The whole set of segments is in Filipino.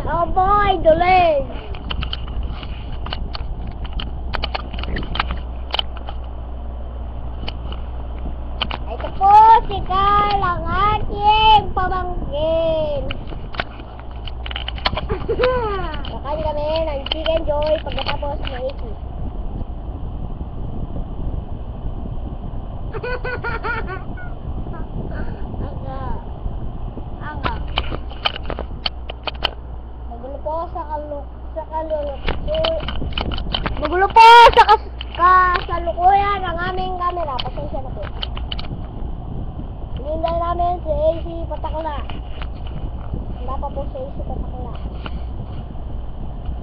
Oh boy, duling! Ito po si Carl, ang ating pamangkin. Kakain kami ng Chicken Joy pagkatapos ng AC. Magulo po sa kasalukuyan ng aming camera. Pasensya na po. Hinihintay namin si AC Patakla. Wala pa po si AC Patakla.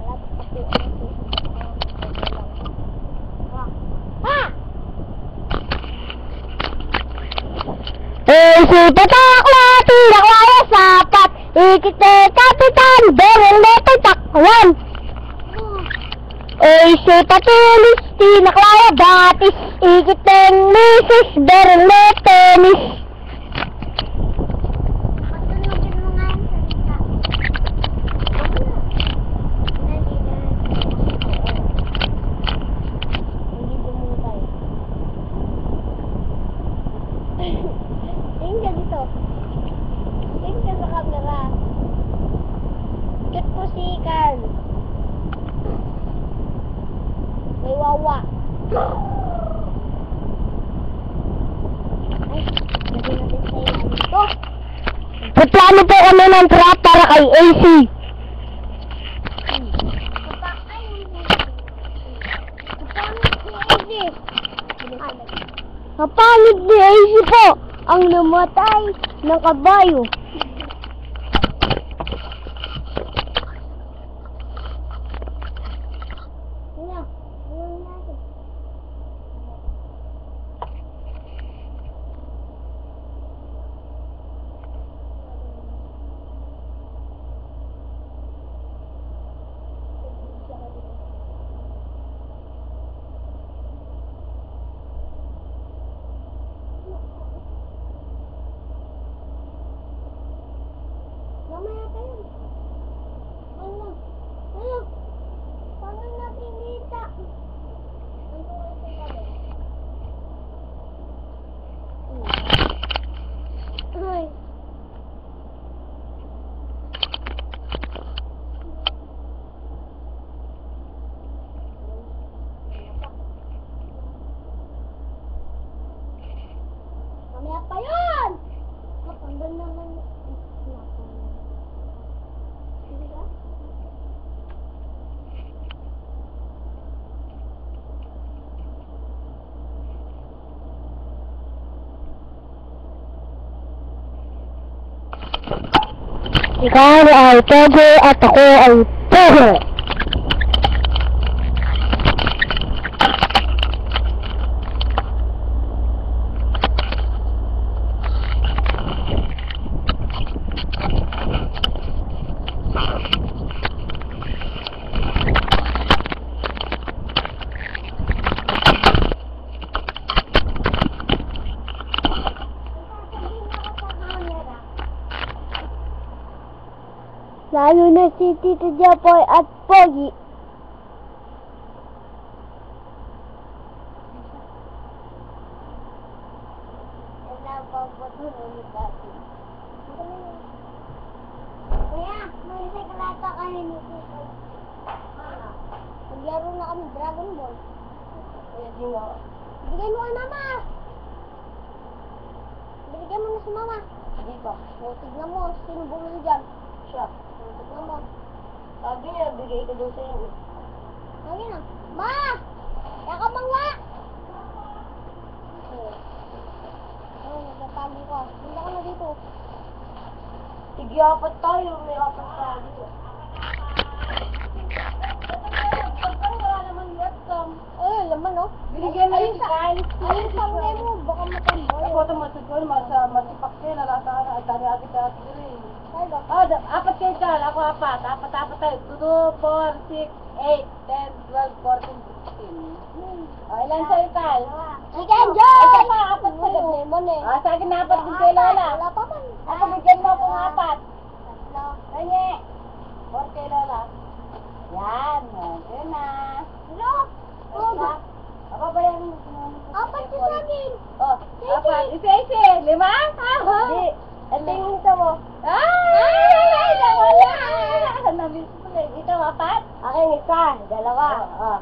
Wala pa po si AC Patakla. Ha! AC Patakla, tidak lawa sapat. Ikite kapitan, berelete takwan. AC Patulis, tidak lawa batis. Ikiteng misis, berelete mis. Tingnan dito. Tingnan sa camera. Cute po si Carl. May wawa. Ay, lagyan natin sa ilalim ito. Paplano po kami ng trap para kay AC. Kapangit ni AC po ang lumatay ng kabayo. Mamaya tayo. Ano? Paano natin kita? Ay. Mamaya pa yun! Kapanggal naman. Ikaw ay Pedro at ako ay Pedro. Lalo na si Tito Japoy at Pogi. Kuya, may sekalata kayo ni Tito. Maglaro na kami Dragon Ball. Bigay mo kay Mama. Bigay mo na si Mama. Hindi ba? Tignan mo, sino bumili dyan? Siya. Tignan mo. Sabi niya, bigay ko doon sa inyo. Sabi na. Ma! Yaka mangwa! Oo, nagtatagi ko. Punta ka na dito. Sige, apat tayo. May apat tayo dito. Wala naman webcam. Eh, laman no? Binigyan mo yung Kyle. Ayun sa mga mo, baka matamboy. Ako ito masigol, masipak kayo, nalataan na, tani agad sa atin rin. Apat kayo dyan, ako apat. Apat tayo. 2, 4, 6, 8, 10, 12, 14, 15. O, ilan sa'yo, Kyle? Chicken Joy! Ay, pa, apat sa lemon eh. Sa akin na apat din kayo, Lola. Wala pa man. Ako, bigyan mo akong apat. yan. Yan na. Look! Isa. Apa ba yan? Apat yung saging. Oh, apat. Isa-isa. 5? Di. Ito yung ito mo. Ay! Nawala! Nabis mo na. Ito, 4? Akin, isa. 2. Oh.